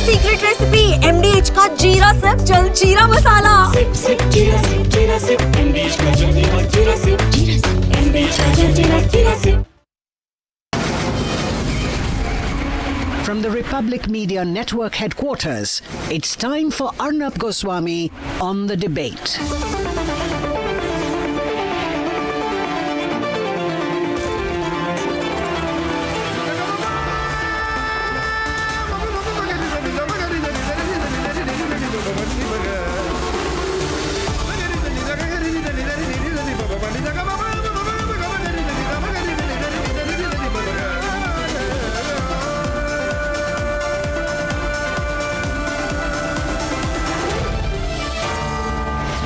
Secret recipe MDH का जीरा SIP जल जीरा मसाला। सिप सिप जीरा सिप MDH का जल जीरा सिप MDH का जल जीरा SIP. From the Republic Media Network headquarters, it's time for Arnab Goswami on The Debate.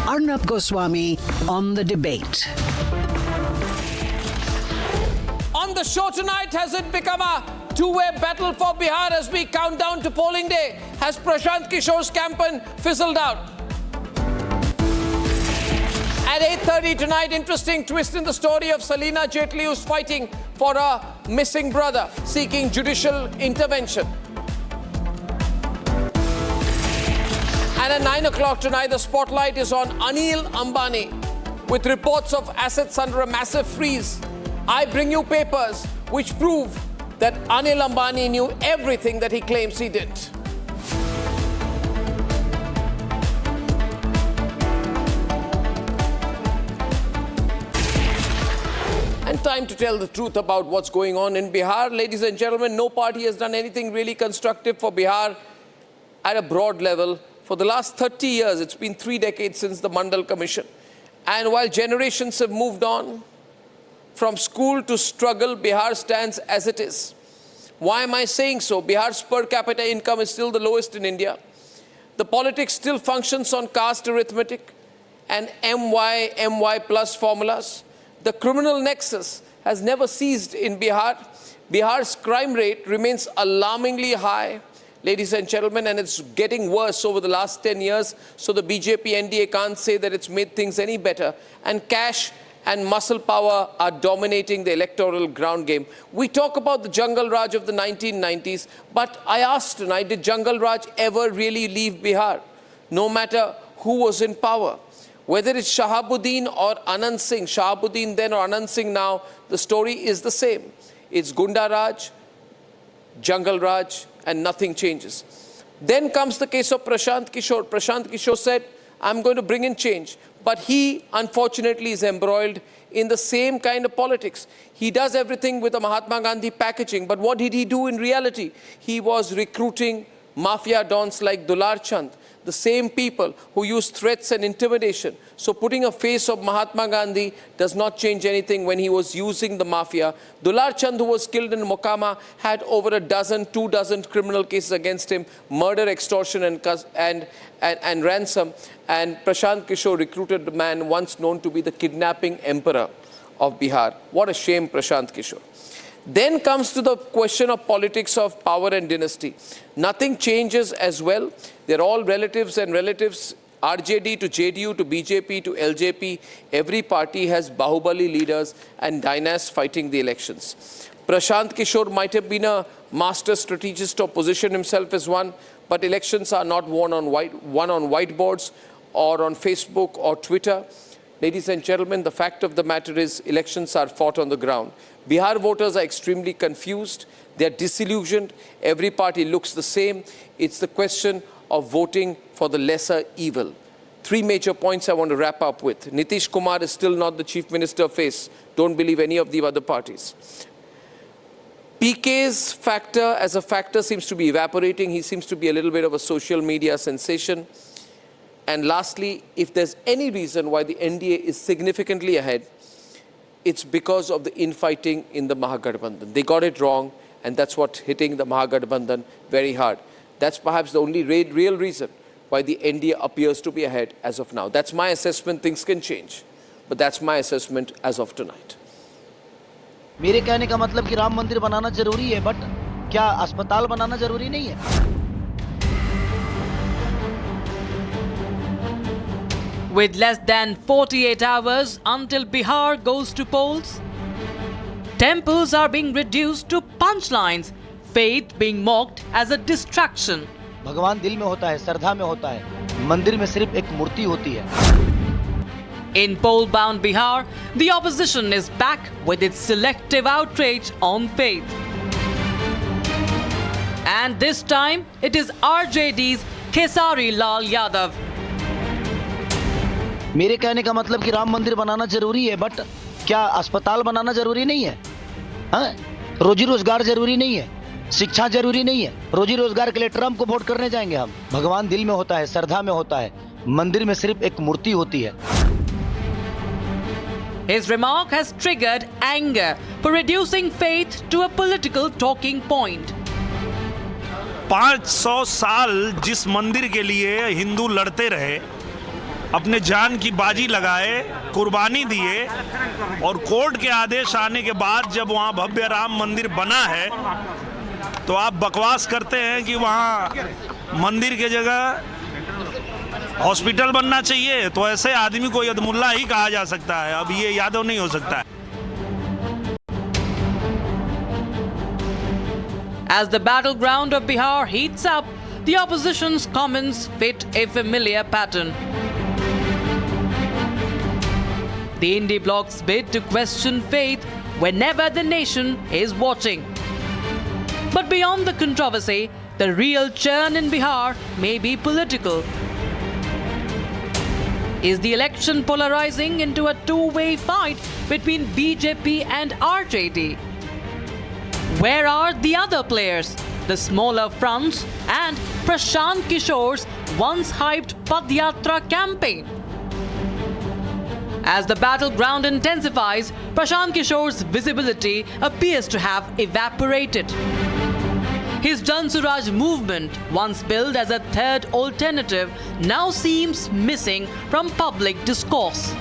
Arnab Goswami on The Debate. On the show tonight, has it become a two-way battle for Bihar as we count down to polling day? Has Prashant Kishore's campaign fizzled out? At 8:30 tonight, interesting twist in the story of Salina Jetli, who's fighting for a missing brother, seeking judicial intervention. And at 9 o'clock tonight, the spotlight is on Anil Ambani, with reports of assets under a massive freeze. I bring you papers which prove that Anil Ambani knew everything that he claims he did. And time to tell the truth about what's going on in Bihar. Ladies and gentlemen, no party has done anything really constructive for Bihar at a broad level. For the last 30 years, it's been 3 decades since the Mandal Commission. And while generations have moved on, from school to struggle, Bihar stands as it is. Why am I saying so? Bihar's per capita income is still the lowest in India. The politics still functions on caste arithmetic and MY plus formulas. The criminal nexus has never ceased in Bihar. Bihar's crime rate remains alarmingly high, ladies and gentlemen, and it's getting worse over the last 10 years. So the BJP NDA can't say that it's made things any better. And cash and muscle power are dominating the electoral ground game. We talk about the Jungle Raj of the 1990s, but I asked tonight, did Jungle Raj ever really leave Bihar? No matter who was in power. Whether it's Shahabuddin or Anand Singh, Shahabuddin then or Anand Singh now, the story is the same. It's Gunda Raj, Jungle Raj, and nothing changes. Then comes the case of Prashant Kishore. Prashant Kishore said, I'm going to bring in change. But he, unfortunately, is embroiled in the same kind of politics. He does everything with a Mahatma Gandhi packaging. But what did he do in reality? He was recruiting mafia dons like Dular Chand, the same people who use threats and intimidation. So putting a face of Mahatma Gandhi does not change anything when he was using the mafia. Dular Chand, who was killed in Mokama, had over 2 dozen criminal cases against him, murder, extortion, and ransom. And Prashant Kishore recruited the man once known to be the kidnapping emperor of Bihar. What a shame, Prashant Kishore. Then comes to the question of politics of power and dynasty. Nothing changes as well. They're all relatives and relatives, RJD to JDU to BJP to LJP. Every party has Bahubali leaders and dynasts fighting the elections. Prashant Kishore might have been a master strategist or positioned himself as one, but elections are not won on whiteboards or on Facebook or Twitter. Ladies and gentlemen, the fact of the matter is elections are fought on the ground. Bihar voters are extremely confused. They're disillusioned. Every party looks the same. It's the question of voting for the lesser evil. 3 major points I want to wrap up with. Nitish Kumar is still not the chief minister face. Don't believe any of the other parties. PK's factor as a factor seems to be evaporating. He seems to be a little bit of a social media sensation. And lastly, if there's any reason why the NDA is significantly ahead, it's because of the infighting in the Mahagathbandhan. They got it wrong, and that's what's hitting the Mahagathbandhan very hard. That's perhaps the only real reason why the NDA appears to be ahead as of now. That's my assessment. Things can change, but that's my assessment as of tonight. मेरे कहने का मतलब कि राम मंदिर बनाना जरूरी है, but क्या अस्पताल बनाना जरूरी नहीं है? With less than 48 hours until Bihar goes to polls, temples are being reduced to punchlines, faith being mocked as a distraction. भगवान दिल में होता है, श्रद्धा में होता है, मंदिर में सिर्फ एक मूर्ति होती है। In poll-bound Bihar, the opposition is back with its selective outrage on faith. And this time, it is RJD's Khesari Lal Yadav. मेरे कहने का मतलब कि राम मंदिर बनाना जरूरी है, बट क्या अस्पताल बनाना जरूरी नहीं है? हाँ? रोजी रोजगार जरूरी नहीं है, शिक्षा जरूरी नहीं है। रोजी रोजगार के लिए ट्रम्प को वोट करने जाएंगे हम? भगवान दिल में होता है, श्रद्धा में होता है, मंदिर में सिर्फ एक मूर्ति होती है। His remark has triggered anger for reducing faith to a political talking point. 500 साल जिस मंदिर के लिए हिंदू लड़ते रहे, अपने जान की बाजी लगाए, कुर्बानी दिए, और कोर्ट के आदेश आने के बाद जब वहाँ भव्य राम मंदिर बना है, तो आप बकवास करते हैं कि वहाँ मंदिर के जगह हॉस्पिटल बनना चाहिए। तो ऐसे आदमी को यदमुल्ला ही कहा जा सकता है, अब ये यादव नहीं हो सकता है। As the battleground of Bihar heats up, the opposition's comments fit a familiar pattern. The indie bloc's bid to question faith whenever the nation is watching. But beyond the controversy, the real churn in Bihar may be political. Is the election polarizing into a two-way fight between BJP and RJD? Where are the other players, the smaller fronts and Prashant Kishore's once hyped Padyatra campaign? As the battleground intensifies, Prashant Kishore's visibility appears to have evaporated. His Jan Suraj movement, once billed as a third alternative, now seems missing from public discourse.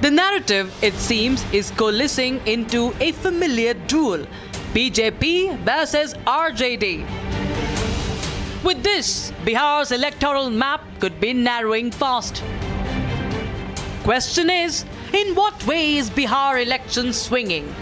The narrative, it seems, is coalescing into a familiar duel: BJP versus RJD. With this, Bihar's electoral map could be narrowing fast. Question is, in what way is Bihar election swinging?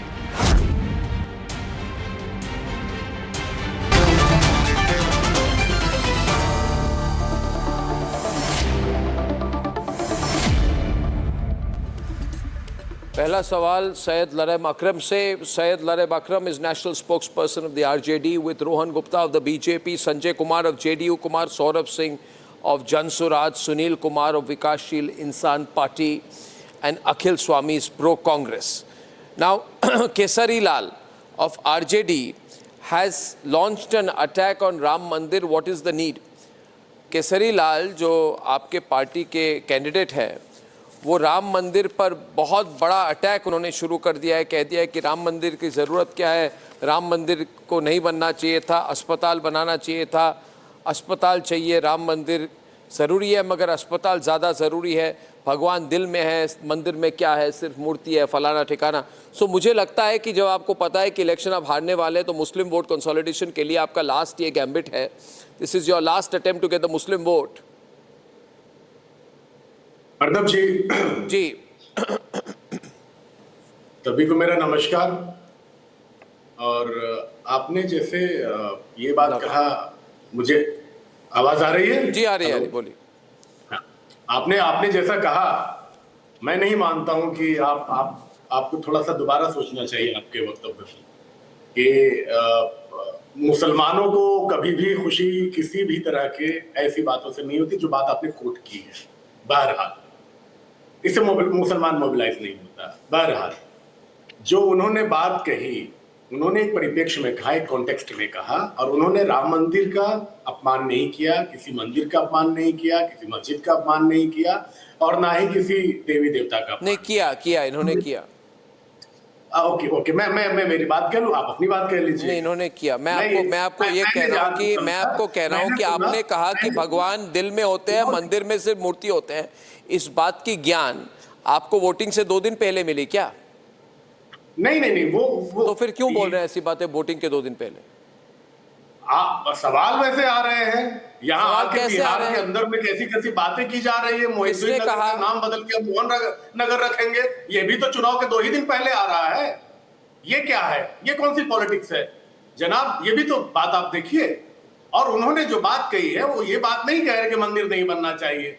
पहला सवाल सैयद लरम अकरम से। सैयद लरम अकरम is national spokesperson of the RJD with Rohan Gupta of the BJP, Sanjay Kumar of JDU, Kumar Saurabh Singh of Jan Suraj, Sunil Kumar of Vikashsheel Insan Party, and Akhil Swami is pro-Congress. Now, Khesari Lal of RJD has launched an attack on Ram Mandir. What is the need? Khesari Lal, जो आपके party के candidate है, वो राम मंदिर पर बहुत बड़ा attack उन्होंने शुरू कर दिया है। कह दिया है कि राम मंदिर की ज़रूरत क्या है, राम मंदिर को नहीं बनना चाहिए था, अस्पताल बनाना चाहिए था, अस्पताल चाहिए, राम मंदिर ज़रूरी है मगर अस्पताल ज़्यादा ज़रूरी है, भगवान दिल में है, मंदिर में क्या है, सिर्फ मूर्ति है, फलाना ठिकाना। सो मुझे लगता है कि जब आपको पता है कि इलेक्शन आप हारने वाले हैं, तो मुस्लिम वोट कंसोलिडेशन के लिए आपका लास्ट ये गैम्बिट है। This is your last attempt to get the Muslim vote. Arnab ji सभी को मेरा नमस्कार। और आपने जैसे ये बात कहा, मुझे आवाज आ रही है? जी आ रही है, बोलिए। आपने जैसा कहा, मैं नहीं मानता हूं कि आपको थोड़ा सा दोबारा सोचना चाहिए आपके वक्तव्य कि मुसलमानों को कभी भी खुशी किसी भी तरह के ऐसी बातों से नहीं होती जो बात आपने कोट की है। बहरहाल इससे मुसलमान मोबिलाइज नहीं होता। बहरहाल जो उन्होंने बात कही, उन्होंने एक परिप्रेक्ष्य में कहा, एक कॉन्टेक्स्ट में कहा, और उन्होंने राम मंदिर का अपमान नहीं किया, किसी मंदिर का अपमान नहीं किया, किसी मस्जिद का अपमान नहीं किया, और ना ही किसी देवी देवता का नहीं किया इन्होंने किया। ओके मैं मेरी बात कह लूं, आप अपनी बात कह लीजिए। नहीं, इन्होंने किया। मैं आपको ये कह रहा हूँ कि मैं आपको कह रहा हूँ कि आपने कहा कि भगवान दिल में होते हैं, मंदिर में सिर्फ मूर्ति होते हैं। इस बात की ज्ञान आपको वोटिंग से 2 दिन पहले मिली क्या? नहीं वो तो फिर क्यों बोल रहे हैं ऐसी बातें वोटिंग के 2 दिन पहले? सवाल वैसे आ रहे हैं यहाँ आके बिहार के अंदर में कैसी बातें की जा रही है। मोहिद्दीन नगर का नाम बदल के मोहन नगर रखेंगे, ये भी तो चुनाव के 2 ही दिन पहले आ रहा है। ये क्या है? ये कौन सी पॉलिटिक्स है जनाब? ये भी तो बात आप देखिए। और उन्होंने जो बात कही है वो ये बात नहीं कह रहे कि मंदिर नहीं बनना चाहिए।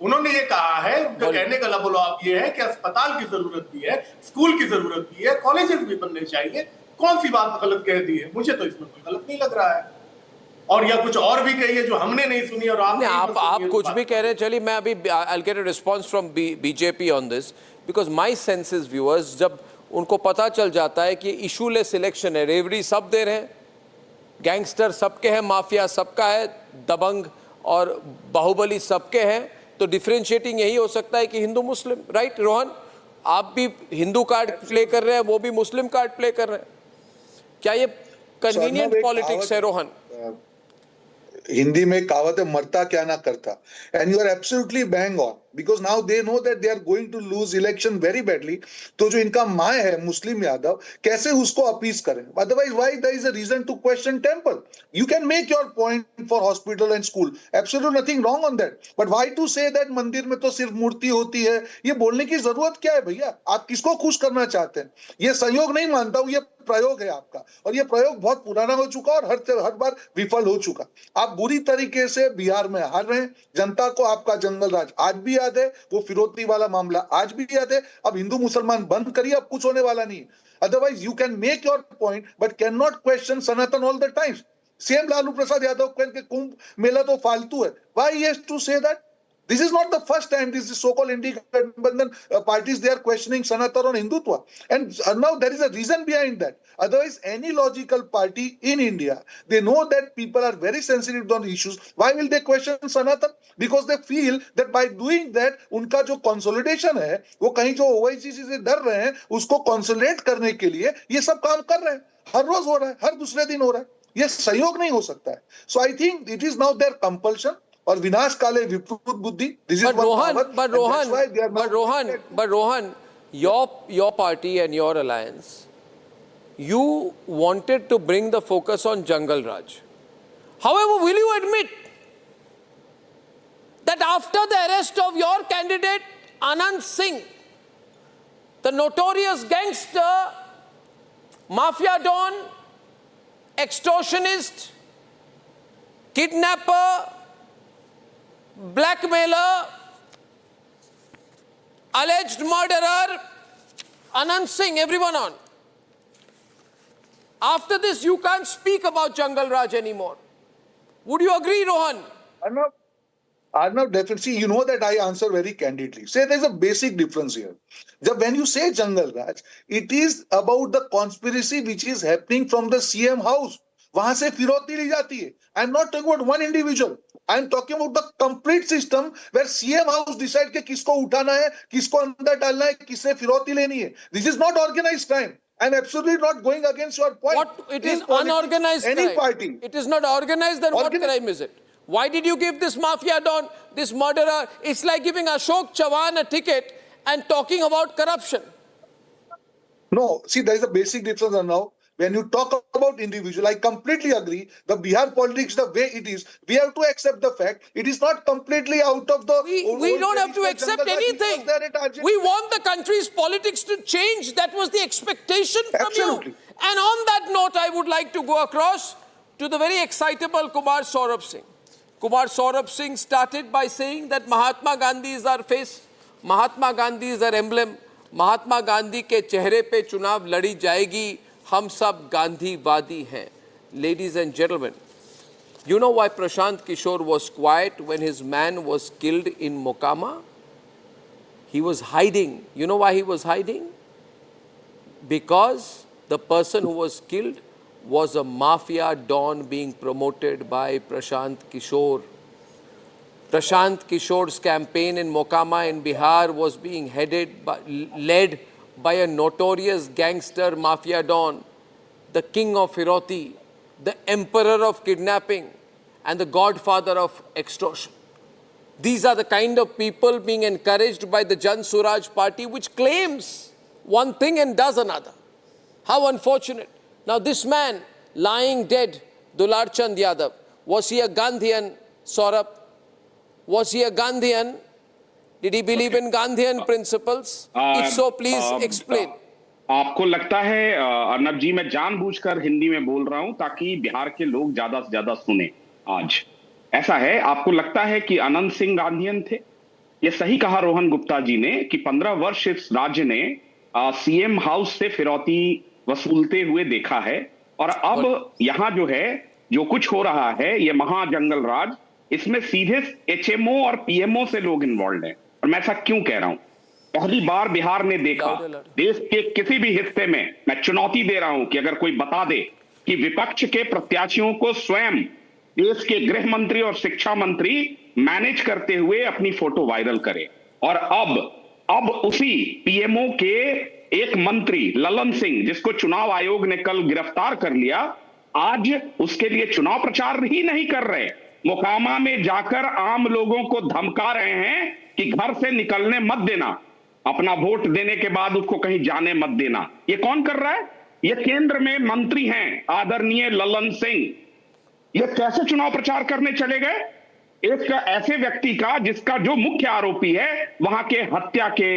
उन्होंने ये कहा है, उनका कहने का लबोलवाब ये है कि अस्पताल की जरूरत भी है, स्कूल की जरूरत भी है, कॉलेजेस भी बनने चाहिए। कौन सी बात गलत कह दी है? मुझे तो इसमें कोई गलत नहीं लग रहा है। और या कुछ और भी कही है जो हमने नहीं सुनी और आप कुछ भी कह रहे हैं। चलिए मैं अभी I'll get a response from BJP on this because my sense is viewers, जब उनको पता चल जाता है कि इशूलेस इलेक्शन है, रेवड़ी सब दे रहे हैं, गैंगस्टर सबके हैं, माफिया सबका है, दबंग और बाहुबली सबके हैं, तो डिफरेंशिएटिंग यही हो सकता है कि हिंदू मुस्लिम। राइट रोहन, आप भी हिंदू कार्ड प्ले कर रहे हैं, वो भी मुस्लिम कार्ड प्ले कर रहे हैं। क्या ये कन्वीनियंट पॉलिटिक्स है रोहन? हिंदी में कहावत है, मरता क्या ना करता, and you are absolutely bang on, because now they know that they are going to lose election very badly. तो जो इनका माय है मुस्लिम यादव, कैसे उसको अपीज करें? Otherwise why there is a reason to question temple? You can make your point for hospital and school, absolute nothing wrong on that, but why to say that मंदिर में तो सिर्फ मूर्ति होती है? ये बोलने की जरूरत क्या है भैया? आप किसको खुश करना चाहते हैं? ये संयोग नहीं मानता हूं, ये प्रयोग है आपका, और ये प्रयोग बहुत पुराना हो चुका और हर बार विफल हो चुका। आप बुरी तरीके से बिहार में हार रहे हैं। जनता को आपका जंगल राज आज भी याद है, वो फिरौती वाला मामला आज भी याद है। अब हिंदू मुसलमान बंद करिए, अब कुछ होने वाला नहीं। Otherwise you can make your point but can not question Sanatan all the times. Same Lalu Prasad Yadav के कुंभ मेला तो फालतू है, why he has to say that? This is not the first time these so-called independent parties, they are questioning Sanatana and Hindutva. And now there is a reason behind that. Otherwise, any logical party in India, they know that people are very sensitive on issues. Why will they question Sanatana? Because they feel that by doing that, उनका जो consolidation है, वो कहीं जो OIC से डर रहे हैं, उसको consolidate करने के लिए ये सब काम कर रहे हैं। हर रोज हो रहा है, हर दूसरे दिन हो रहा है। ये संयोग नहीं हो सकता है। So I think it is now their compulsion. और विनाश काले विपरीत बुद्धि। But Rohan, your party and your alliance, you wanted to bring the focus on Jungle Raj. However, will you admit that after the arrest of your candidate Anand Singh, the notorious gangster, mafia don, extortionist, kidnapper, blackmailer, alleged murderer, Anand Singh, everyone on. After this, you can't speak about Jungle Raj anymore. Would you agree, Rohan? Arnav, definitely. You know that I answer very candidly. Say there's a basic difference here. When you say Jungle Raj, it is about the conspiracy which is happening from the CM house. वहां से फिरौती ली जाती है. I'm not talking about one individual. I'm talking about the complete system where CM house decide कि किसको उठाना है, किसको अंदर डालना है, किससे फिरौती लेनी है. This is not organized crime. I'm absolutely not going against your point. What? It is unorganized crime. Any party. It is not organized, then what crime is it? Why did you give this mafia don, this murderer? It's like giving Ashok Chavan a ticket and talking about corruption. No, see, there is a basic difference now. When you talk about individual, I completely agree. The Bihar politics, the way it is, we have to accept the fact it is not completely out of the... We don't have to accept anything. We want the country's politics to change. That was the expectation from you. And on that note, I would like to go across to the very excitable Kumar Saurabh Singh. Kumar Saurabh Singh started by saying that Mahatma Gandhi is our face, Mahatma Gandhi is our emblem, Mahatma Gandhi के चेहरे पे चुनाव लड़ी जाएगी, हम सब गांधीवादी हैं. Ladies and gentlemen, you know why Prashant Kishore was quiet when his man was killed in Mokama? He was hiding. You know why he was hiding? Because the person who was killed was a mafia don being promoted by Prashant Kishore. Prashant Kishore's campaign in Mokama in Bihar was being led by a notorious gangster mafia don, the king of Firoti, the emperor of kidnapping, and the godfather of extortion. These are the kind of people being encouraged by the Jan Suraj party, which claims one thing and does another. How unfortunate. Now this man lying dead, Dular Chand Yadav, was he a Gandhian, Saurabh? Was he a Gandhian? Did he believe in Gandhian principles? If so, please explain. आपको लगता है अर्नब जी, मैं जानबूझकर हिंदी में बोल रहा हूं ताकि बिहार के लोग ज्यादा से ज्यादा सुने आज, ऐसा है, आपको लगता है कि अनंत सिंह गांधीयन थे? ये सही कहा रोहन गुप्ता जी ने कि 15 वर्ष इस राज्य ने सीएम हाउस से फिरौती वसूलते हुए देखा है, और अब यहां जो है, जो कुछ हो रहा है, ये महाजंगल राज, इसमें सीधे एचएमओ और पीएमओ से लोग इन्वॉल्व हैं। और मैं ऐसा क्यों कह रहा हूं? पहली बार बिहार ने देखा, देश के किसी भी हिस्से में, मैं चुनौती दे रहा हूं कि अगर कोई बता दे कि विपक्ष के प्रत्याशियों को स्वयं देश के गृह मंत्री और शिक्षा मंत्री मैनेज करते हुए अपनी फोटो वायरल करे। और अब उसी पीएमओ के एक मंत्री ललन सिंह, जिसको चुनाव आयोग ने कल गिरफ्तार कर लिया, आज उसके लिए चुनाव प्रचार ही नहीं कर रहे, मोकामा में जाकर आम लोगों को धमका रहे हैं कि घर से निकलने मत देना, अपना वोट देने के बाद उसको कहीं जाने मत देना। ये कौन कर रहा है? ये केंद्र में मंत्री हैं आदरणीय ललन सिंह। ये कैसे चुनाव प्रचार करने चले गए? एक ऐसे व्यक्ति का जिसका जो मुख्य आरोपी है वहां के हत्या के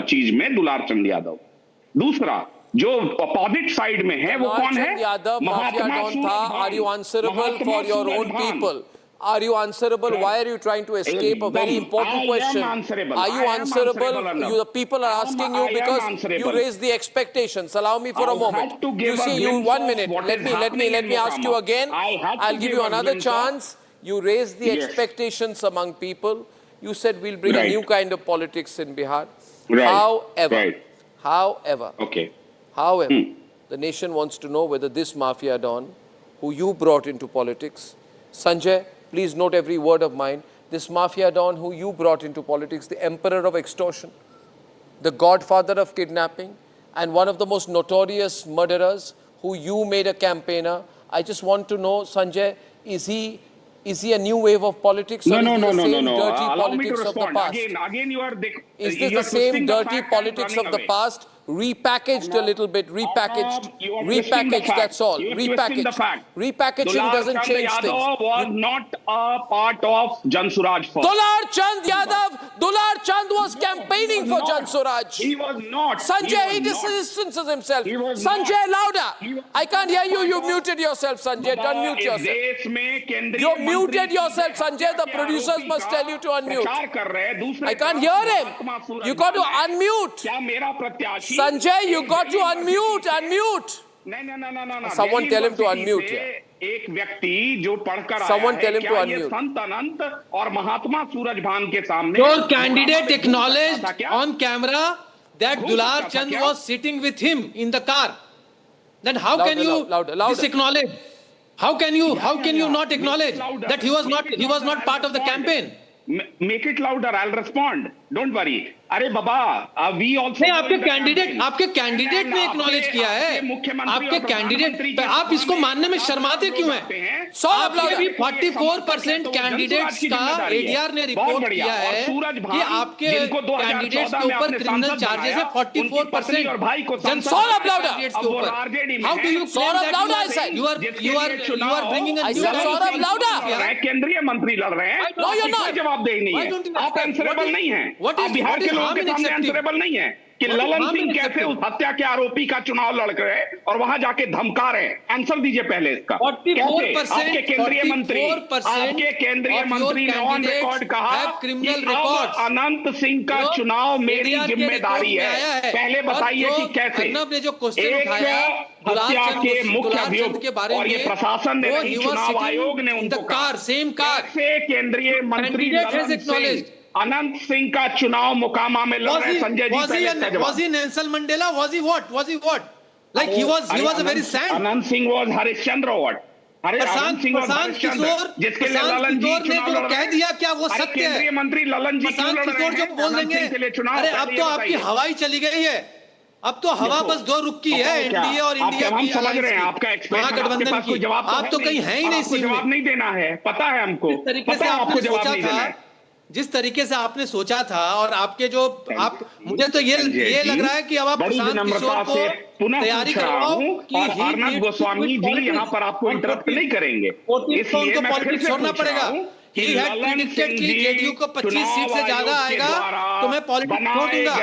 चीज में दुलार चंद यादव। दूसरा जो अपोजिट साइड में है वो कौन है? महात्मा था। Are you answerable for your own people? Are you answerable? Why are you trying to escape a very important question? Are you answerable? The people are asking you because you raise the expectations. Allow me for a moment. You see, you 1 minute. Let me ask you again. I'll give you another chance. You raise the expectations among people. You said we'll bring a new kind of politics in Bihar. However, the nation wants to know whether this mafia don, who you brought into politics, Sanjay, please note every word of mine. This mafia don who you brought into politics, the emperor of extortion, the godfather of kidnapping, and one of the most notorious murderers who you made a campaigner. I just want to know, Sanjay, is he a new wave of politics? No. Dirty Allow me politics to of the respond. past? Again, Is this the same dirty politics of the past? Repackaged a little bit, repackaged, that's all. Repackaging doesn't change things. Dular Chand Yadav was not a part of Jansuraj first. Dular Chand was campaigning for Jansuraj. He was not. Sanjay, he distances himself. Sanjay, louder. I can't hear you. You muted yourself, Sanjay. Unmute yourself. You muted yourself, Sanjay. The producers must tell you to unmute. I can't hear him. You got to unmute. Sanjay, you got to unmute. No. Someone tell him to unmute. एक व्यक्ति जो पढ़कर Someone tell him to ये unmute. संत अनंत और महात्मा सूरजभान के सामने Your candidate acknowledged on camera that Dular Chand was sitting with him in the car. Then how can you disacknowledge? How can you not acknowledge that he was not part of the campaign? Make it louder. I'll respond. Don't worry. अरे बाबा, we also. नहीं, आपके candidate ने acknowledge किया है। आपके candidate, आप इसको मानने में शर्माते क्यों हैं? 44% कैंडिडेट्स का एडीआर ने रिपोर्ट किया है कि आपके कैंडिडेट्स के ऊपर क्रिमिनल चार्जेस है 44%। How do you are bringing केंद्रीय मंत्री लड़ रहे हैं, कोई जवाबदेही नहीं है, आप आंसरेबल नहीं है, आप बिहार के लोगों के सामने आंसरेबल नहीं है कि ललन सिंह कैसे उस हत्या के आरोपी का चुनाव लड़ गए और वहां जाके धमका रहे हैं। आंसर दीजिए पहले इसका। आपके केंद्रीय मंत्री ने ऑन रिकॉर्ड कहा कि अब अनंत सिंह का चुनाव मेरी जिम्मेदारी है। पहले बताइए कि कैसे एक हत्या के मुख्य अभियुक्त और ये प्रशासन ने नहीं, चुनाव आयोग ने उनको कहा, कैसे केंद्रीय मंत्री अनंत सिंह का चुनाव मोकामा में लड़ रहे Sanjay ji? Was he Nelson Mandela? Was he what? Like he was a very sad. Anant Singh was Harishchandra what? Prashant Kishor ने तो कह दिया क्या वो सत्य है? केंद्रीय मंत्री ललन जी प्रशांत किशोर जो बोल देंगे, अरे अब तो आपकी हवाई चली गई है, अब तो हवा बस दो रुख की है, एनडीए और इंडिया की। हम समझ रहे हैं आपका महागठबंधन की, आप तो कहीं है ही नहीं, जवाब नहीं देना है, पता है हमको, जिस तरीके से आपने सोचा था और आपके जो मुझे तो ये लग रहा है कि अब आप प्रशांत किशोर को तैयारी करवाओ कि अर्नब गोस्वामी जी यहाँ पर आपको इंटरप्ट नहीं करेंगे, इसलिए मैं फिर से छोड़ना पड़ेगा कि he had Lalan predicted Singh कि जी जेडीयू को 25 सीट से ज्यादा चुनाव आएगा आयोग तो मैं पॉलिटिक्स छोड़ दूंगा।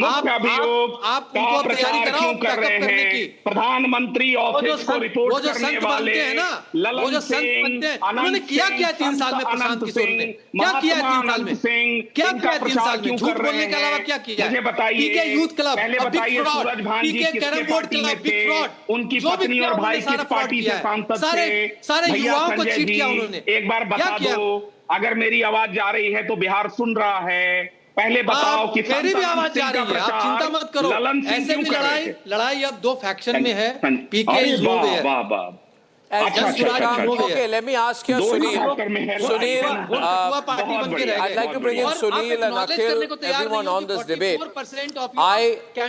मुख्य अभियोग आप का उनको तैयारी प्रचार कराओ क्यों कर रहे बैकअप करने हैं? की। प्रधानमंत्री ऑफिस को वो रिपोर्ट जो करने संत वाले बनते हैं ना, वो ललन जो संत सिंह, बनते हैं, अनंत उन्होंने किया सिंह, क्या 3 साल में? संत प्रशांत अनंत किशोर ने सिंह, क्या किया है 3 महात्मा साल में? अनंत सिंह, क्या इनका किया 3 प्रचार साल में? क्यों झूठ कर बोलने रहे के अलावा हैं? क्या किया? मुझे बताइए। पीके यूथ क्लब, पहले a big बताइए fraud, सूरज भान जी पीके किसके कैरम बोर्ड पार्टी क्लब, में big थे? fraud, उनकी जो भी पत्नी किया और उन्होंने भाई सारा किस fraud पार्टी किया से है। सांसद सारे थे? भैया युवाओं को संजय चीट जी, किया उन्होंने। एक बार क्या बता किया? दो, अगर मेरी आवाज जा रही है तो बिहार सुन रहा है। पहले बताओ कि मेरी भी संत आवाज अनंत जा सिंह का रही है, आप प्रचार चिंता मत करो। ललन सिंह ऐसे क्यों भी कर रहे थे? लड़ाई अब 2 फैक्शन में है। पीके अरे इज नो वाह देयर। वाह वाह। Okay, let me ask you, Sunil. Sunil, I'd like to bring in Sunil and Akhil, everyone on this debate.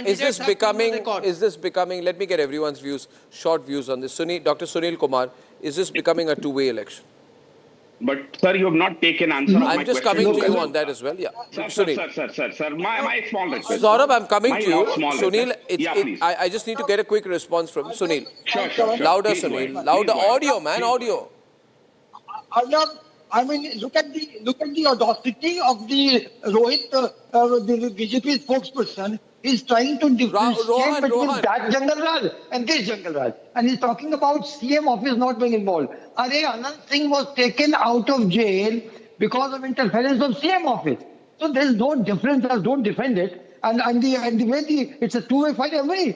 Is this becoming, let me get everyone's views, short views on this. Dr. Sunil Kumar, is this becoming a two-way election? But sir, you have not taken answer. I'm just coming to you on that as well. Yeah, Sunil. Sir. My small request. Saurabh, I'm coming to you. Sunil, please. I just need to get a quick response from Sunil. Sure. Louder, Please go Sunil. ahead. Louder. Please go ahead. Audio, man. Audio. I mean, look at the audacity of the Rohit, the BJP spokesperson. He's trying to differentiate between that Jungle Raj and this Jungle Raj. And he's talking about CM office not being involved. Anand Singh was taken out of jail because of interference of CM office. So there's no difference. Don't defend it. And the way it's a two-way fight.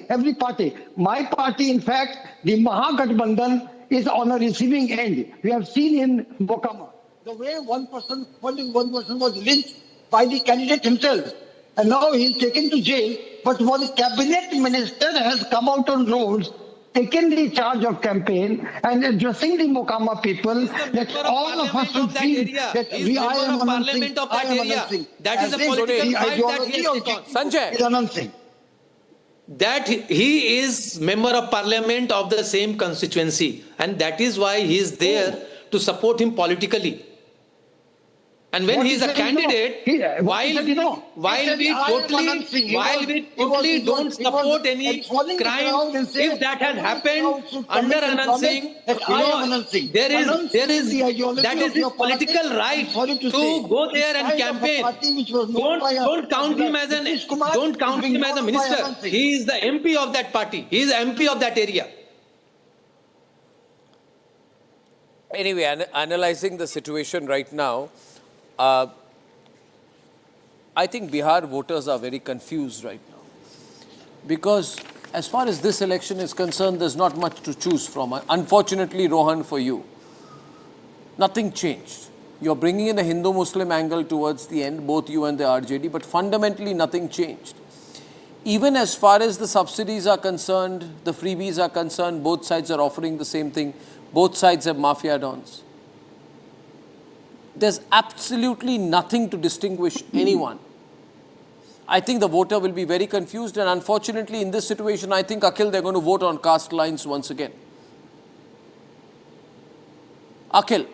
Every party. My party, in fact, the Mahagathbandhan is on a receiving end. We have seen in Bokama the way one person was lynched by the candidate himself. And now he's taken to jail, but one cabinet minister has come out on roads, taken the charge of campaign and addressing the Mokama people that all of us should feel that I am Anand Singh. That is a political fight that he has taken. Sanjay. Is Anand Singh. That he is member of parliament of the same constituency, and that is why he is there to support him politically. And when he is a candidate, while we totally don't support any crime, if that has happened under Anand Singh, there is that is his political right to go there and campaign. Don't count him as a minister. He is the MP of that party. He is the MP of that area. Anyway, analyzing the situation right now, I think Bihar voters are very confused right now. Because as far as this election is concerned, there's not much to choose from. Unfortunately, Rohan, for you, nothing changed. You're bringing in the Hindu-Muslim angle towards the end, both you and the RJD, but fundamentally nothing changed. Even as far as the subsidies are concerned, the freebies are concerned, both sides are offering the same thing. Both sides have mafia dons. There's absolutely nothing to distinguish anyone. I think the voter will be very confused, and unfortunately in this situation, I think, Akhil, they're going to vote on caste lines once again. Akhil.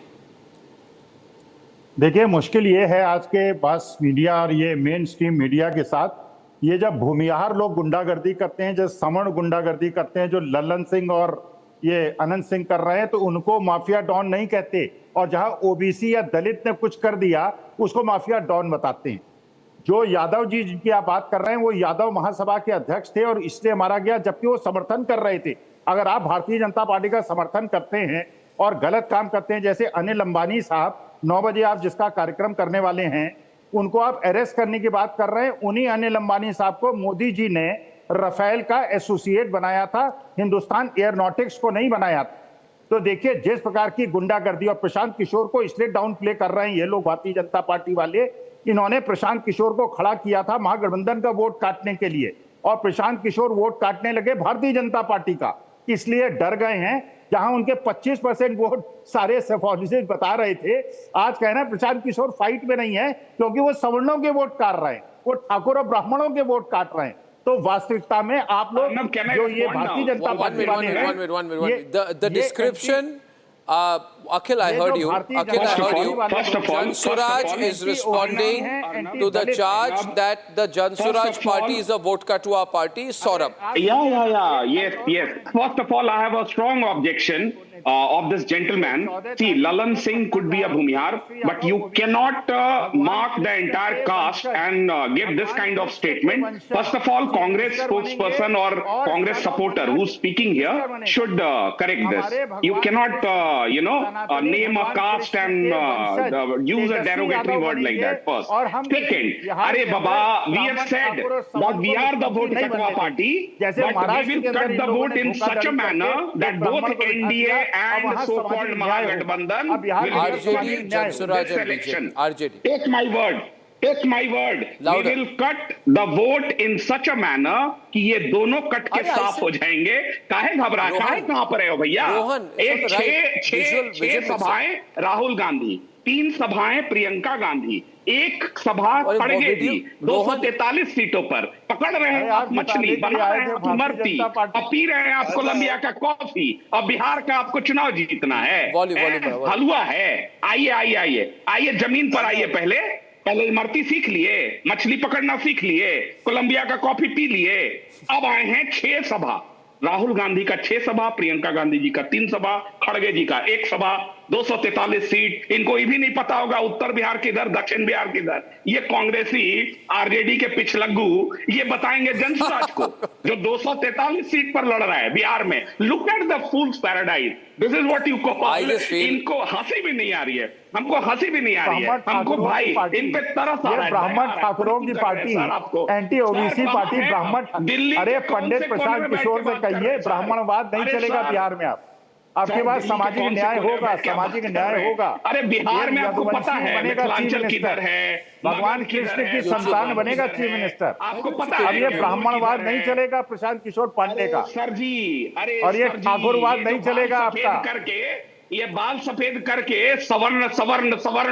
देखिए, मुश्किल ये है आज के mass media और ये main stream media के साथ, ये जब भूमिहार लोग गुंडागर्दी करते हैं, जो सवर्ण गुंडागर्दी करते हैं, जो ललन सिंह और ये अनंत सिंह कर रहे हैं, तो उनको माफिया डॉन नहीं कहते, और जहां ओबीसी या दलित ने कुछ कर दिया उसको माफिया डॉन बताते हैं। जो यादव जी जिनकी आप बात कर रहे हैं, वो यादव महासभा के अध्यक्ष थे और इसलिए मारा गया, जबकि वो समर्थन कर रहे थे। अगर आप भारतीय जनता पार्टी का समर्थन करते हैं और गलत काम करते हैं, जैसे अनिल अंबानी साहब 9 बजे आप जिसका कार्यक्रम करने वाले हैं, उनको आप अरेस्ट करने की बात कर रहे हैं, उन्हीं अनिल अंबानी साहब को मोदी जी ने राफेल का एसोसिएट बनाया था, हिंदुस्तान एयरोनॉटिक्स को नहीं बनाया था। तो देखिए, जिस प्रकार की गुंडागर्दी, और प्रशांत किशोर को इसलिए डाउन प्ले कर रहे हैं ये लोग भारतीय जनता पार्टी वाले, इन्होंने प्रशांत किशोर को खड़ा किया था महागठबंधन का वोट काटने के लिए, और प्रशांत किशोर वोट काटने लगे भारतीय जनता पार्टी का, इसलिए डर गए हैं। जहां उनके 25% वोट सारे सेफोलॉजिस्ट बता रहे थे, आज कहना प्रशांत किशोर फाइट में नहीं है क्योंकि वो सवर्णों के वोट काट रहे हैं, वो ठाकुर और ब्राह्मणों के वोट काट रहे हैं। तो वास्तविकता में आप लोग जो ये भारतीय जनता पार्टी वाले हैं, the description, Akhil, I heard you. Akhil, I heard you. Jan Suraj is responding to the charge that the Jan Suraj party is a vodka to our party. Saurabh. Yeah. Yes. First of all, I have a strong objection of this gentleman. See, Lalan Singh could be a Bhumihar, but you cannot mark the entire caste and give this kind of statement. First of all, Congress spokesperson or Congress supporter who's speaking here should correct this. You cannot, name a caste and use a derogatory word like that first. Second, Are Baba, we have said that we are the vote Katwa party, but we will cut the vote in such a manner that both NDA and so-called Mahagathbandhan will win this election. Take my word. Take my word. Louder. We will cut the vote in such a manner कि ये दोनों cut के साफ हो जाएंगे. काहे घबरा, काहे कहां पर हो भैया? एक छह सभाएं राहुल गांधी, 3 सभाएं प्रियंका गांधी, 1 सभा खड़गे जी, 243 सीटों पर पकड़ रहे हैं आप मछली, बना रहे हैं आप मरती, अब पी रहे हैं आप कोलंबिया का कॉफी, अब बिहार का आपको चुनाव जीतना है, हलवा है. आइए जमीन पर आइए. पहले इमरती सीख लिए, मछली पकड़ना सीख लिए, कोलंबिया का कॉफी पी लिए, अब आए हैं 6 सभा. राहुल गांधी का 6 सभा, प्रियंका गांधी जी का 3 सभा, खड़गे जी का 1 सभा, 243 सीट. इनको ये भी नहीं पता होगा उत्तर बिहार किधर, दक्षिण बिहार किधर. ये कांग्रेसी आरजेडी के पिछलग्गू ये बताएंगे जनसुराज को जो 243 सीट पर लड़ रहा है बिहार में. Look at the fools paradise. This is what you call. इनको हंसी भी नहीं आ रही है, हमको हंसी भी नहीं आ रही है, हमको भाई इन पे तरस आ रहा है. ब्राह्मण ठाकुरों की पार्टी, एंटी ओबीसी पार्टी ब्राह्मण. अरे पंडित प्रशांत किशोर से कहिए ब्राह्मणवाद नहीं चलेगा बिहार में. आपके पास सामाजिक न्याय होगा, सामाजिक न्याय होगा. अरे बिहार में आपको पता है मिथिलांचल किधर है, भगवान कृष्ण की संतान बनेगा चीफ मिनिस्टर. आपको पता है. अब ये ब्राह्मणवाद नहीं चलेगा प्रशांत किशोर पांडे का, सर जी. अरे और ये ठाकुरवाद नहीं चलेगा आपका. करके ये बाल सफेद करके सवर्ण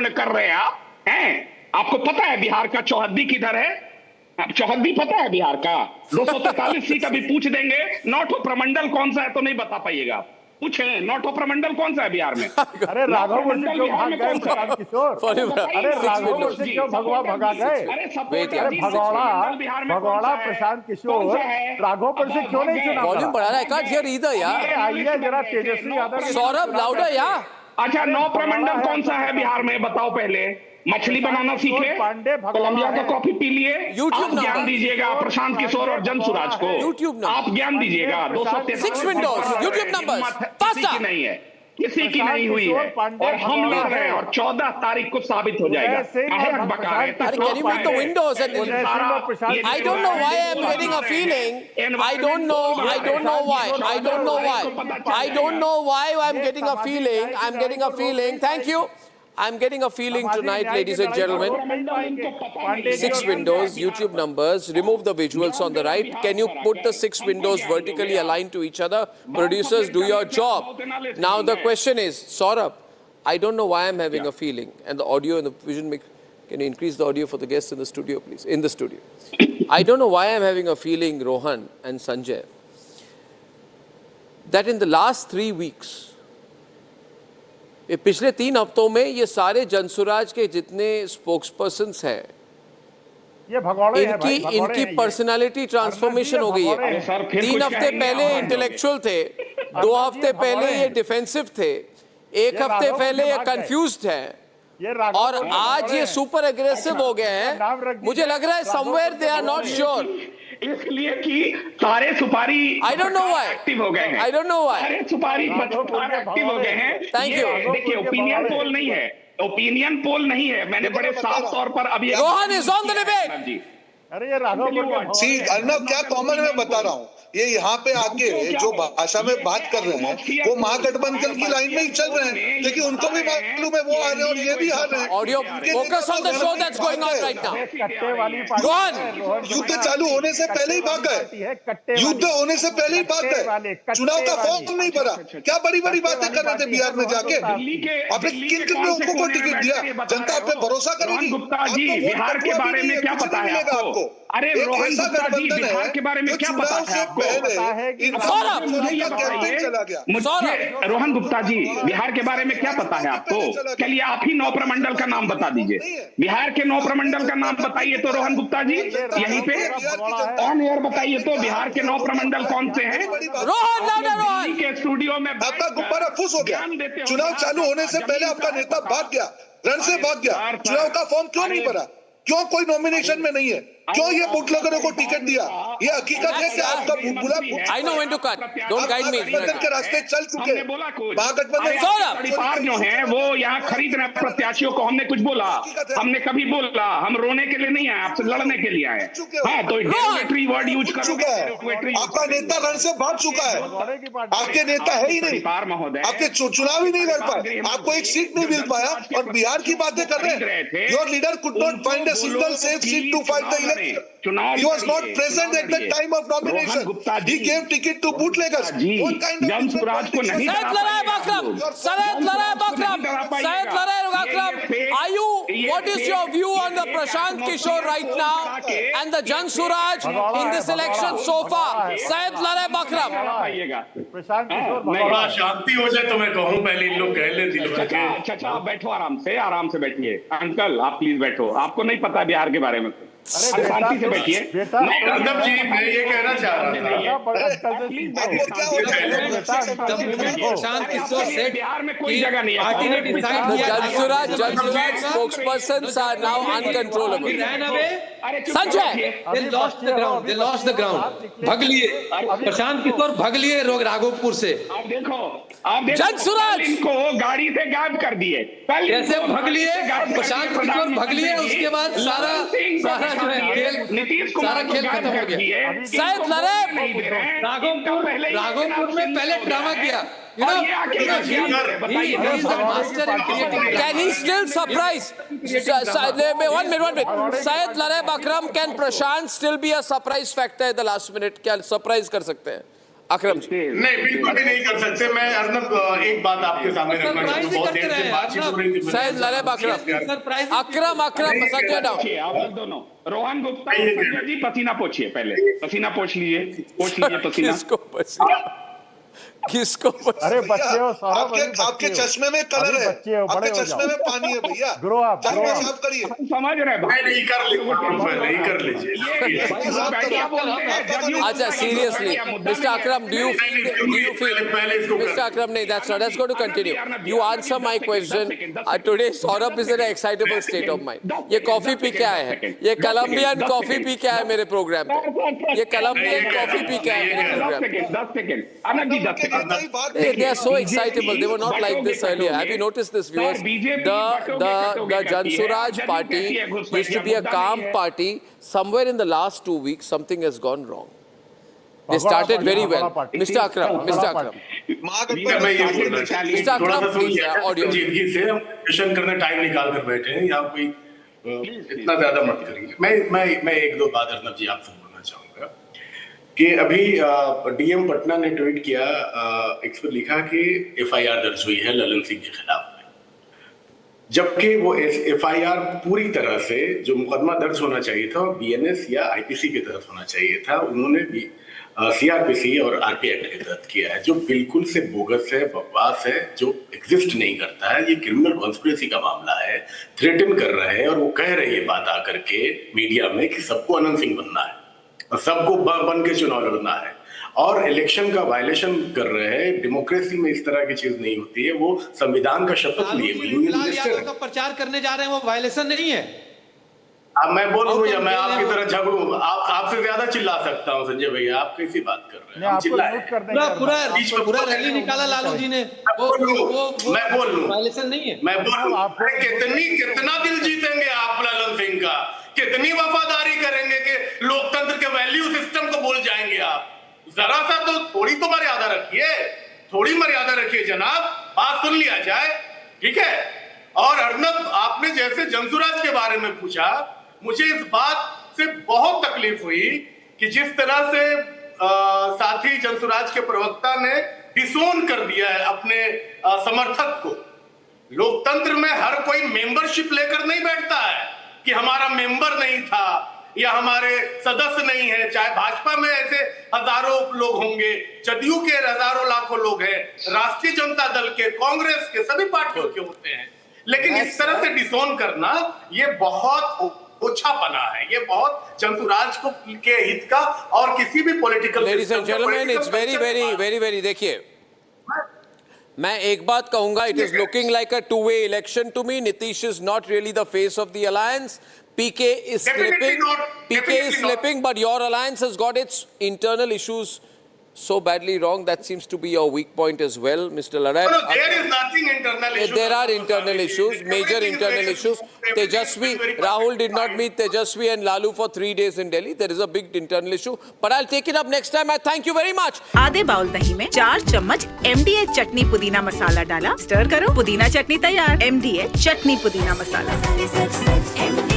कर रहे हैं. आपको पता है बिहार का चौहद्दी किधर है? चौहद्दी पता है बिहार का? 243 सीट अभी पूछ देंगे. नौठो प्रमंडल कौन सा है तो नहीं बता पाइएगा. पूछे नौठो प्रमंडल कौन सा है बिहार में? अरे राघव से क्यों भाग गए प्रशांत किशोर? अरे राघव से क्यों भगा गए? अरे भगौड़ा प्रशांत किशोर राघव पर से क्यों नहीं चुना? वॉल्यूम बढ़ा रहा है. काट हियर ईदर यार. आइए जरा तेजस्वी यादव. सौरभ लाउडर यार. अच्छा 9 प्रमंडल कौन सा है बिहार में बताओ पहले. मछली बनाना सीखे, कोलंबिया का कॉफी पी लिए. आप ज्ञान दीजिएगा प्रशांत किशोर और जनसुराज को. आप ज्ञान दीजिएगा. 6 विंडोज यूट्यूब नंबर्स किसी की नहीं है, किसी की नहीं हुई है और हम लड़ रहे हैं और 14 तारीख को साबित हो जाएगा. Can you make the windows and I don't know why I'm getting a feeling. I don't know why I'm getting a feeling. I'm getting a feeling. Thank you. I'm getting a feeling tonight, ladies and gentlemen. 6 windows, YouTube numbers. Remove the visuals on the right. Can you put the 6 windows vertically aligned to each other? Producers, do your job. Now the question is, Saurabh, I don't know why I'm having a feeling. And the audio and the vision make. Can you increase the audio for the guests in the studio, please? In the studio. I don't know why I'm having a feeling, Rohan and Sanjay, that in the last 3 weeks, पिछले 3 हफ्तों में ये सारे जनसुराज के जितने स्पोक्सपर्सन्स हैं, इनकी personality transformation हो गई है. 3 हफ्ते पहले इंटेलेक्चुअल थे, 2 हफ्ते पहले ये डिफेंसिव थे, 1 हफ्ते पहले ये कंफ्यूज्ड है, और आज ये सुपर एग्रेसिव हो गए हैं. मुझे लग रहा है somewhere they are not sure. इसलिए कि सारे सुपारी I don't know why active हो गए हैं. I don't know why सारे सुपारी एक्टिव हो गए हैं. Thank you. देखिए ओपिनियन पोल नहीं है, ओपिनियन पोल नहीं है. मैंने बड़े साफ तौर पर अभी Rohan is on the debate. अरे ये राघव सी अर्नब क्या कॉमन मैं बता रहा हूँ. ये यहाँ पे आके जो भाषा में बात कर रहे हैं वो महागठबंधन की लाइन में ही चल रहे हैं, क्योंकि उनको भी मालूम है वो आ रहे हैं और ये भी आ रहे हैं. Audio focus on the show that's going on right now. Rohan, युद्ध चालू होने से पहले ही भाग गए. युद्ध होने से पहले ही भाग गए. चुनाव का फॉर्म नहीं भरा. क्या बड़ी बड़ी बातें कर रहे थे बिहार में जाके. आपने किन लोगों को टिकट दिया? जनता आप पे भरोसा करेगी? गुप्ता जी बिहार के बारे में क्या पता है आपको? को। अरे एक रोहन ऐसा गुप्ता जी, गठबंधन बिहार है के बारे में जो क्या पता चुनाव है से आपको? पहले कैंपेन चला गया। मुझे रोहन गुप्ता जी, बिहार के बारे में क्या पता है आपको? चलिए आप ही 9 प्रमंडल का नाम बता दीजिए। बिहार के 9 प्रमंडल का नाम बताइए तो रोहन गुप्ता जी, यहीं पे ऑन एयर बताइए तो बिहार के 9 प्रमंडल कौन से हैं? रोहन के स्टूडियो में आपका गुब्बारा फुस हो गया। चुनाव चालू होने से पहले आपका नेता भाग गया, रण से भाग गया। चुनाव का फॉर्म क्यों नहीं भरा? क्यों कोई नॉमिनेशन में नहीं है? क्यों ये बुटलेगरों को टिकट दिया? ये हकीकत है कि आपका बुला I know when to cut. Don't guide me. गठबंधन के रास्ते चल चुके। महागठबंधन जो है वो यहाँ खरीद रहे प्रत्याशियों को। हमने कुछ बोला? हमने कभी बोला? हम रोने के लिए नहीं आए, आपसे लड़ने के लिए आए। हाँ, तो डेरिवेटरी वर्ड यूज करोगे। आपका नेता रण से भाग चुका है। आपके नेता है ही नहीं, आपके चुनाव ही नहीं लड़ पाए, आपको एक सीट नहीं मिल पाया और बिहार की बातें कर रहे हैं। Your leader could not find a single safe seat to fight the election. He was not present at the time of nomination. He gave ticket to bootleggers. What kind of Jan Suraaj को नहीं Syed Laraib Akram, Syed Laraib Akram, Syed Laraib Akram, what is your view on the Prashant Kishore right now and the Jan Suraj in this election so far? Syed Laraib Akram. थोड़ा शांति हो जाए तो मैं कहूँ, पहले इन लोग कह ले दिल भर के। अच्छा, आप बैठो, आराम से बैठिए। अंकल आप प्लीज बैठो, आपको नहीं पता बिहार के बारे में। शांति से बैठिए। अर्नब जी, मैं ये कहना चाह रहा था, बिहार में कोई जगह नहीं है। Jansuraj spokespersons are now uncontrollable. Sanjay, they lost the ground. भग लिए प्रशांत किशोर, भग लिए राघोपुर से। आप देखो जनसुराज इनको गाड़ी से गायब कर दिए। कैसे भग लिए? प्रशांत किशोर भग लिए, उसके बाद सारा जो है खेल, सारा खेल खत्म हो गया। Syed Laraib राघोपुर में पहले ड्रामा किया। He is a master in creating. Can he still surprise? 1 minute. Syed Laraib Akram, can Prashant still be a surprise factor at the last minute? क्या surprise कर सकते हैं अकरम जी? नहीं, बिल्कुल भी नहीं कर सकते। मैं अर्नब एक बात आपके सामने रखना चाहता हूँ। बहुत देर से बातचीत हो रही थी। Syed Laraib Akram, Sanjay down. आप लोग दोनों, रोहन गुप्ता संजय जी पसीना पोछिए, पहले पसीना पोछ लीजिए पसीना। किसको? अरे बच्चे हो सौरभ, आपके चश्मे में कलर है, आपके चश्मे में पानी है भैया। चश्मे साफ करिए। समझ रहे हैं? नहीं कर लीजिए। अच्छा, seriously, Mr. Akram, do you feel Mr. Akram, नहीं, that's going to continue. You answer my question. Today Saurabh is in an excitable state of mind. ये कॉफी पी के आए हैं, ये कोलंबियन कॉफी पी के आए मेरे प्रोग्राम पे, ये कोलंबियन कॉफी पी के आए मेरे प्रोग्राम पे। 10 second. They are so excitable. They were not like this earlier. Have you noticed this, viewers? The Jan Suraj party used to be a calm party. Somewhere in the last 2 weeks, something has gone wrong. They started very well. Mr. Akram. मैं ये बोल रहा था, थोड़ा सा सुनिए। audio जिंदगी से हम क्वेश्चन करने टाइम निकाल कर बैठे हैं, यहाँ कोई इतना ज्यादा मत करिए। मैं 1-2 बात अर्नब जी आपसे बोलना चाहूंगा कि अभी डीएम पटना ने ट्वीट किया, एक पर लिखा कि एफआईआर दर्ज हुई है ललन सिंह के खिलाफ में, जबकि वो एफआईआर पूरी तरह से जो मुकदमा दर्ज होना चाहिए था बीएनएस या आईपीसी के तहत होना चाहिए था, उन्होंने भी सीआरपीसी और आरपी एक्ट के तहत किया है, जो बिल्कुल से बोगस है, बकवास है, जो एग्जिस्ट नहीं करता है। ये क्रिमिनल कॉन्स्पिरेसी का मामला है। थ्रेटन कर रहे हैं और वो कह रहे हैं ये बात आकर के मीडिया में कि सबको अनंत सिंह बनना है, सबको बन के चुनाव लड़ना है और इलेक्शन का वायलेशन कर रहे हैं। डेमोक्रेसी में इस तरह की चीज नहीं होती है। वो संविधान का शपथ लिए हुए का प्रचार करने जा रहे हैं, वो वायलेशन नहीं है। अब मैं बोलूं या मैं आपकी तरह झगड़ूं? आपसे ज्यादा चिल्ला सकता हूं संजय भैया, आप कैसी बात कर रहे हैं? पूरा रैली निकाला लालू जी ने। मैं बोल लूं, वायलेशन नहीं है। मैं बोलूं, कितना दिल जीतेंगे आप ललन सिंह का? कितनी वफादारी करेंगे कि लोकतंत्र के वैल्यू सिस्टम को भूल जाएंगे आप? जरा सा तो थोड़ी तो मर्यादा रखिए, थोड़ी मर्यादा रखिए जनाब, बात सुन लिया जाए, ठीक है? और अर्नब, आपने जैसे जनसुराज के बारे में पूछा, मुझे इस बात से बहुत तकलीफ हुई कि जिस तरह से साथी जनसुराज के प्रवक्ता ने डिसोन कर दिया है अपने समर्थक को। लोकतंत्र में हर कोई मेंबरशिप लेकर नहीं बैठता है कि हमारा मेंबर नहीं था, या हमारे सदस्य नहीं है, चाहे भाजपा में ऐसे हजारों लोग होंगे, जदयू के हजारों लाखों लोग हैं, राष्ट्रीय जनता दल के, कांग्रेस के, सभी पार्टियों के होते हैं, लेकिन इस तरह से डिसोन करना ये बहुत ओछापना है, ये बहुत जंतुराज को के हित का और किसी भी political ladies and gentleman, it's very very very very, देखिए मैं एक बात कहूंगा, it is looking like a two way election to me. Nitish is not really the face of the alliance. PK is slipping, but your alliance has got its internal issues so badly wrong. That seems to be your weak point as well, Mr. Ladai. No, there is nothing internal issues. There are internal issues, major internal issues. Tejasvi, Rahul did not meet Tejasvi and Lalu for 3 days in Delhi. There is a big internal issue, but I'll take it up next time. I thank you very much. आधे bowl दही में 4 चम्मच MDH चटनी पुदीना मसाला डाला, stir करो, पुदीना चटनी तैयार. MDH चटनी पुदीना मसाला.